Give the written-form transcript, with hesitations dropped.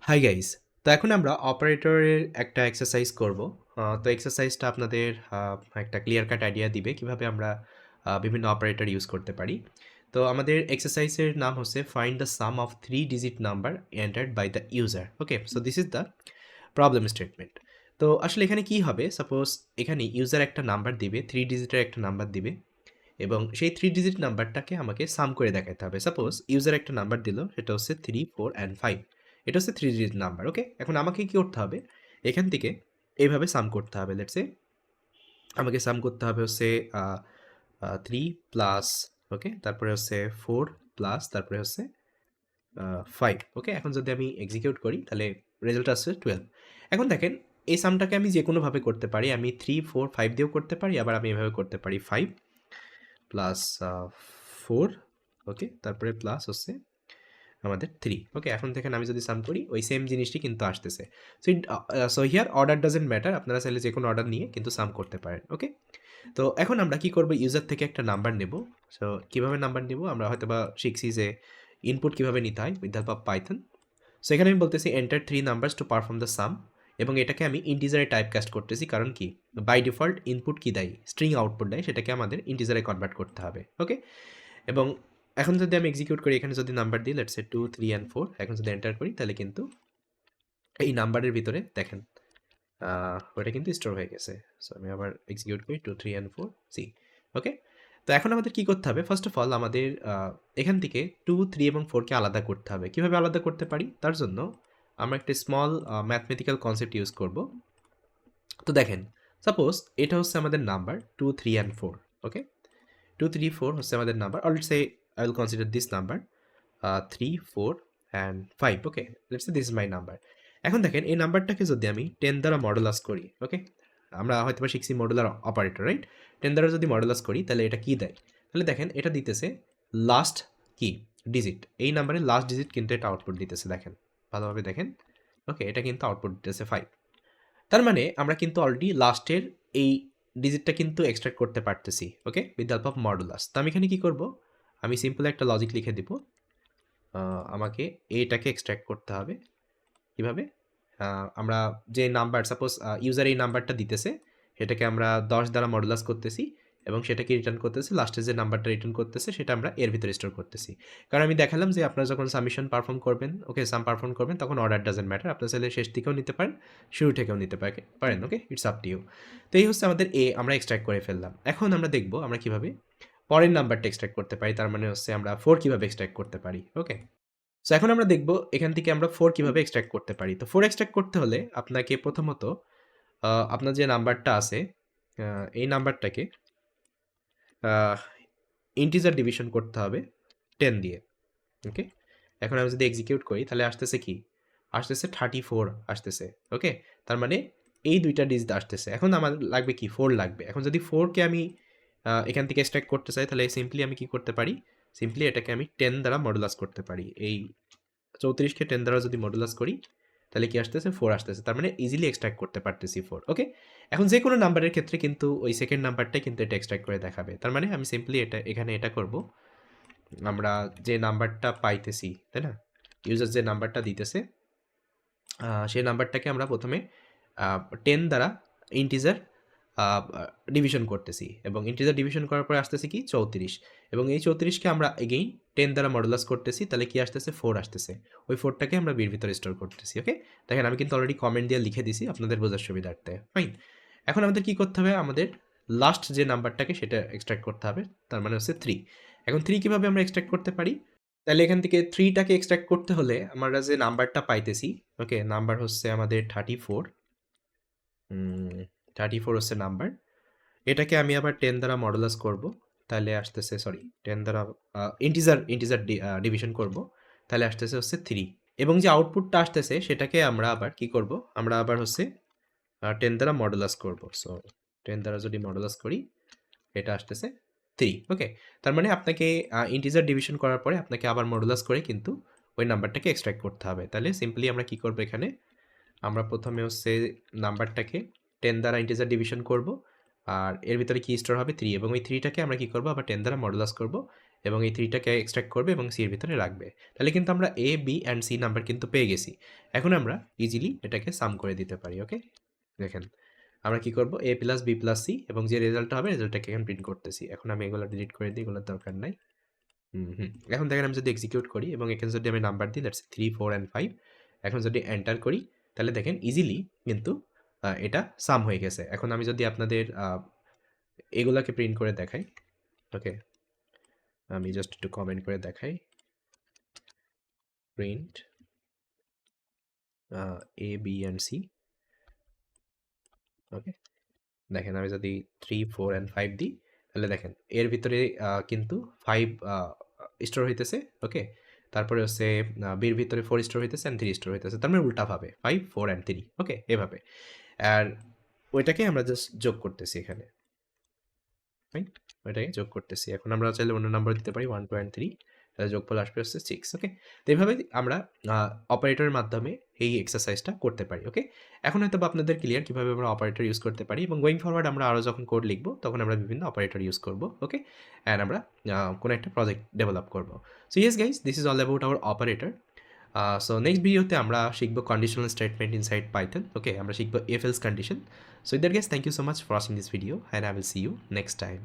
Hi guys. তো এখন আমরা অপারেটরের একটা এক্সারসাইজ করব। তো এক্সারসাইজটা আপনাদের একটা ক্লিয়ার কাট আইডিয়া দিবে কিভাবে আমরা বিভিন্ন অপারেটর ইউজ করতে পারি। তো আমাদের এক্সারসাইজের নাম হচ্ছে find the sum of 3 digit number entered by the user. Okay, so this is the problem statement. তো আসলে এখানে কি হবে, সাপোজ এখানে ইউজার একটা নাম্বার দিবে, 3 ডিজিটের একটা নাম্বার দিবে এবং সেই 3 ডিজিট নাম্বারটাকে আমাকে সাম করে দেখাতে হবে। সাপোজ ইউজার একটা নাম্বার দিল, সেটা হচ্ছে 3, 4 অ্যান্ড 5। এটা হচ্ছে 3 ডিজিট নাম্বার। ওকে, এখন আমাকে কি করতে হবে, এখান থেকে এইভাবে সাম করতে হবে। লেটস সে আমাকে সাম করতে হবে হচ্ছে 3 প্লাস, ওকে, তারপরে হচ্ছে 4 প্লাস, তারপরে হচ্ছে 5। ওকে, এখন যদি আমি এক্সিকিউট করি তাহলে রেজাল্ট আসছে 12। এখন দেখেন, এই সামটাকে আমি যে কোনোভাবে করতে পারি। আমি 3, 4, 5 দিয়েও করতে পারি, আবার আমি এভাবে করতে পারি 5 প্লাস 4, ওকে, তারপরে প্লাস হচ্ছে আমাদের 3। ওকে, এখন দেখেন আমি যদি সাম করি ওই সেম জিনিসটি কিন্তু আসতেছে। So here order doesn't matter, আপনারা চাইলে যে কোনো অর্ডার নিয়ে কিন্তু সাম করতে পারেন। ওকে, তো এখন আমরা কি করব, ইউজার থেকে একটা নাম্বার নেব। সো কিভাবে নাম্বার নেব, আমরা হয়তোবা শিখছি যে ইনপুট কিভাবে নিতে হয় with help of Python. So এখানে আমি বলতেছি enter 3 numbers to perform the sum, এবং এটাকে আমি ইন্টিজারে টাইপ কাস্ট করতেছি। কারণ কি, বাই ডিফল্ট ইনপুট কি দেয়, স্ট্রিং আউটপুট দেয়, সেটাকে আমাদের ইন্টিজারে কনভার্ট করতে হবে। ওকে, এবং এখন যদি আমি এক্সিকিউট করি, এখানে যদি নাম্বার দিই, লেটস সে 2, 3 অ্যান্ড 4, এখন যদি এন্টার করি তাহলে কিন্তু এই নাম্বারের ভিতরে দেখেন ওটা কিন্তু স্টোর হয়ে গেছে। সো আমি আবার এক্সিকিউট করি 2, 3 অ্যান্ড 4 সি। ওকে, তো এখন আমাদের কি করতে হবে, ফার্স্ট অফ অল আমাদের এখান থেকে 2, 3 এবং 4কে আলাদা করতে হবে। কিভাবে আলাদা করতে পারি, তার জন্য আমরা একটা স্মল ম্যাথমেটিক্যাল কনসেপ্ট ইউজ করব। তো দেখেন, সাপোজ এটা হচ্ছে আমাদের নাম্বার 2, 3 অ্যান্ড 4। ওকে, 2, 3, 4 হচ্ছে আমাদের number. Or let's say I will consider this number 3, 4 and 5। Okay, let's say this is my number. এখন দেখেন, এই নাম্বারটাকে যদি আমি 10 দ্বারা মডুলাস করি, ওকে, আমরা হয়তোবা শিখছি মডুলার অপারেটর, রাইট? 10 দ্বারা যদি মডুলাস করি তাহলে এটা কি দেয়? তাহলে দেখেন, এটা দিতেছে লাস্ট কি ডিজিট, এই নাম্বারের লাস্ট ডিজিট কিন্তু এটা আউটপুট দিতেছে। দেখেন, ভালোভাবে দেখেন। ওকে, এটা কিন্তু আউটপুট দিতেছে 5। তার মানে আমরা কিন্তু অলরেডি লাস্টের এই ডিজিটটা কিন্তু এক্সট্রাক্ট করতে পারতেছি। ওকে, উইথ হেল্প অফ মডুলাস। তো আমি এখানে কি করব, আমি সিম্পল একটা লজিক লিখে দিব। আমাকে এটাকে এক্সট্রাক্ট করতে হবে। কিভাবে, আমরা যে নাম্বার, সাপোজ ইউজার এই নাম্বারটা দিতেছে, সেটাকে আমরা 10 দ্বারা মডুলাস করতেছি এবং সেটাকে রিটার্ন করতেছি। লাস্টে যে নাম্বারটা রিটার্ন করতেছে সেটা আমরা এর ভিতরে স্টোর করতেছি। কারণ আমি দেখালাম যে আপনারা যখন সামেশন পারফর্ম করবেন, ওকে, সাম পারফর্ম করবেন, তখন অর্ডার ডাজেন্ট ম্যাটার। আপনারা চাইলে শেষ থেকেও নিতে পারেন, শুরু থেকেও নিতে পারেন। ওকে, ইটস আপ টু ইউ। তো এই হচ্ছে আমাদের এ, আমরা এক্সট্রাক্ট করে ফেললাম। এখন আমরা দেখব আমরা কিভাবে পরের নাম্বারটা এক্সট্রাক্ট করতে পারি। তার মানে হচ্ছে আমরা 4 কিভাবে এক্সট্রাক্ট করতে পারি। ওকে, সো এখন আমরা দেখব এখান থেকে আমরা 4 কিভাবে এক্সট্রাক্ট করতে পারি। তো 4 এক্সট্রাক্ট করতে হলে আপনাকে প্রথমত আপনার যে নাম্বারটা আছে, এই নাম্বারটাকে ইন্টিজার ডিভিশন করতে হবে 10 দিয়ে। ওকে, এখন আমি যদি এক্সিকিউট করি তাহলে আসতেছে কি, আসতেছে 34 আসতেছে। ওকে, তার মানে এই দুইটা ডিজিট আসতেছে। এখন আমার লাগবে কি, 4 লাগবে। এখন যদি 4 কে আমি এখান থেকে এক্সট্রাক্ট করতে চাই, তাহলে সিম্পলি আমি কি করতে পারি, সিম্পলি এটাকে আমি 10 দ্বারা মডুলাস করতে পারি। এই 34 কে 10 দ্বারা যদি মডুলাস করি তাহলে কি আসতেছে, 4 আসতেছে। তার মানে ইজিলি এক্সট্রাক্ট করতে পারতেছি 4। ওকে, এখন যে কোনো নাম্বারের ক্ষেত্রে কিন্তু ওই সেকেন্ড নাম্বারটাই কিন্তু এটা এক্সট্রাক্ট করে দেখাবে। তার মানে আমি সিম্পলি এটা এখানে এটা করব, আমরা যে নাম্বারটা পাইতেছি, তাই না, ইউজার যে নাম্বারটা দিতেছে, সেই নাম্বারটাকে আমরা প্রথমে 10 দ্বারা ইন্টিজার ডিভিশন করতেছি এবং ইন্টিজার ডিভিশন করার পরে আসতেছে কি 34, এবং এই 34কে আমরা এগেইন 10 দ্বারা মডুলাস করতেছি, তাহলে কি আসতেছে, 4 আসতেছে। ওই 4টাকে আমরা বির ভিতরে স্টোর করতেছি। ওকে, দেখেন আমি কিন্তু অলরেডি কমেন্ট দিয়ে লিখে দিছি আপনাদের বোঝার সুবিধার্থে। ফাইন, এখন আমাদের কি করতে হবে, আমাদের লাস্ট যে নাম্বারটাকে সেটা এক্সট্রাক্ট করতে হবে, তার মানে হচ্ছে 3। এখন 3 কিভাবে আমরা এক্সট্রাক্ট করতে পারি, তাহলে এখান থেকে 3টাকে এক্সট্রাক্ট করতে হলে আমরা যে নাম্বারটা পাইতেছি, ওকে, নাম্বার হচ্ছে আমাদের 34, 34 হচ্ছে নাম্বার। এটাকে আমি আবার 10 দ্বারা মডুলাস করব, তাহলে আসতেছে, সরি, 10 দ্বারা ইন্টিজার ডিভিশন করব, তাহলে আসতেছে হচ্ছে 3। এবং যে আউটপুটটা আসতেছে সেটাকে আমরা আবার কি করব, আমরা আবার হচ্ছে 10 দ্বারা মডুলাস করব। সো 10 দ্বারা যদি মডুলাস করি, এটা আসতেছে 3। ওকে, তার মানে আপনাকে ইন্টিজার ডিভিশন করার পরে আপনাকে আবার মডুলাস করে কিন্তু ওই নাম্বারটাকে এক্সট্রাক্ট করতে হবে। তাহলে সিম্পলি আমরা কি করব, এখানে আমরা প্রথমে হচ্ছে নাম্বারটাকে 10 দ্বারা ইন্টিজার ডিভিশন করব, আর এর ভিতরে কি স্টোর হবে 3, এবং ওই 3টাকে আমরা কি করব, আবার 10 দ্বারা মডুলাস করব এবং এই 3 টাকে এক্সট্রাক্ট করবে এবং সি এর ভিতরে রাখবে। তাহলে কিন্তু আমরা A, B and C number কিন্তু পেয়ে গেছি। এখন আমরা ইজিলি এটাকে সাম করে দিতে পারি, ওকে? দেখেন, আমরা কি করব? A plus B plus C এবং যে রেজাল্টটা হবে রেজাল্টটাকে এখানে প্রিন্ট করতেছি। এখন আমি এগুলো ডিলিট করে দিই, এগুলোর দরকার নাই। এখন দেখেন আমি যদি এক্সিকিউট করি এবং এখানে যদি আমি নাম্বার দিই দ্যাটস 3, 4 অ্যান্ড 5, এখন যদি এন্টার করি তাহলে দেখেন ইজিলি কিন্তু এটা সাম হয়ে গেছে। এখন আমি যদি আপনাদের এগুলাকে প্রিন্ট করে দেখাই, ওকে? আমি জাস্ট একটু কমেন্ট করে দেখাই। Print A, B and C, ওকে? দেখেন আমি যদি 3, 4 অ্যান্ড 5 দিই তাহলে দেখেন এর ভিতরে কিন্তু 5 স্টোর হইতেছে, ওকে? তারপরে হচ্ছে B এর ভিতরে 4 স্টোর হইতেছে অ্যান্ড 3 স্টোর হইতেছে। তার মানে উল্টাভাবে 5, 4 অ্যান্ড 3, ওকে? এভাবে। আর ওইটাকে আমরা জাস্ট যোগ করতেছি এখানে, রাইট? ওইটাকে যোগ করতেছি। এখন আমরা চাইলে অন্য নাম্বার দিতে পারি 1, 2 অ্যান্ড 3, তাহলে যোগফল আসবে হচ্ছে 6, ওকে? তো এভাবে আমরা অপারেটরের মাধ্যমে এই এক্সারসাইজটা করতে পারি, ওকে? এখন হয়তোবা আপনাদের ক্লিয়ার কিভাবে আমরা অপারেটর ইউজ করতে পারি এবং গোইং ফরওয়ার্ড আমরা আরও যখন কোড লিখব তখন আমরা বিভিন্ন অপারেটর ইউজ করব, ওকে? অ্যান্ড আমরা কোনো একটা প্রজেক্ট ডেভেলপ করব। So yes guys, this is all about our operator. So next ভিডিওতে আমরা শিখব কন্ডিশনাল স্টেটমেন্ট ইনসাইড পাইথন, ওকে? আমরা শিখব if else condition. So with that guys, thank you so much for watching this video and I will see you next time.